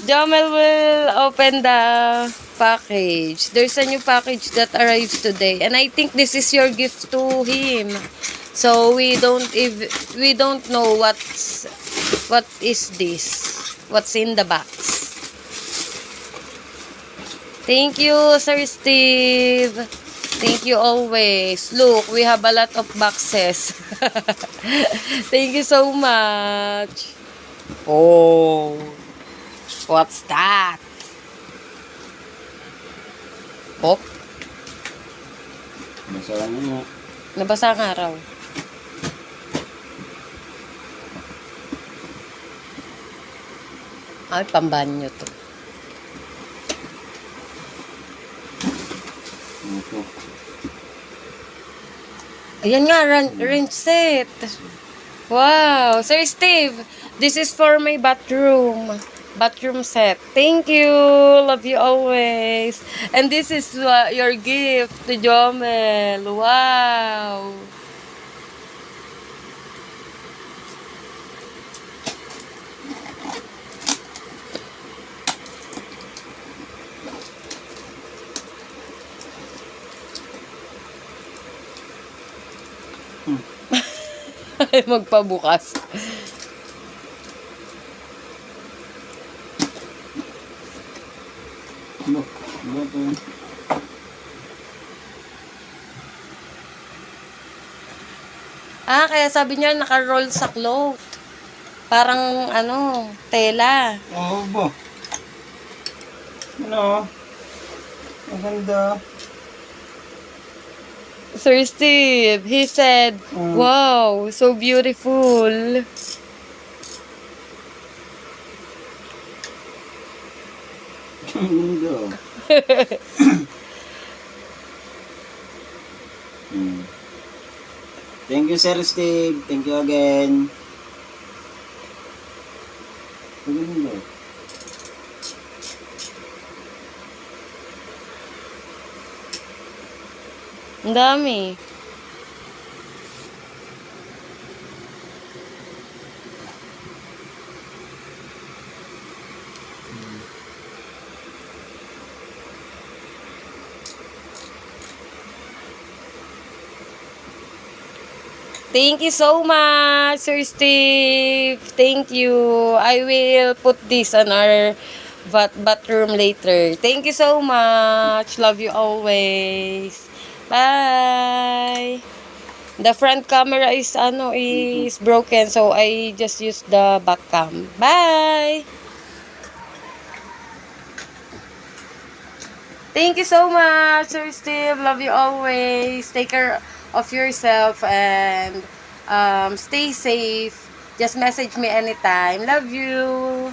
Jomel will open the package. There's a new package that arrives today, and I think this is your gift to him. So we don't know what is this. What's in the box? Thank you, Sir Steve. Thank you always. Look, we have a lot of boxes. Thank you so much. Oh, what's that? Oh, Masarap nga. nabasa ang araw. Ay, pambanyo to. Ito. Ayan nga, range set. Wow, Sir Steve, this is for my bathroom. Bathroom set. Thank you. Love you always. And this is your gift to Jomel. Wow. Magpabukas. Ano? Ano ito? Ah, kaya sabi niya naka-roll sa cloth. Parang ano, tela. Oo ba? Ano? Maganda. Sir Steve, he said, wow, so beautiful. Maganda. Thank you, Sir Steve. Thank you again. Maganda. Ang dami. Thank you so much, Sir Steve. Thank you. I will put this on our bathroom later. Thank you so much. Love you always. Bye. The front camera is broken, so I just use the back cam. Bye. Thank you so much, Sir Steve. Love you always. Take care of yourself and stay safe. Just message me anytime. Love you.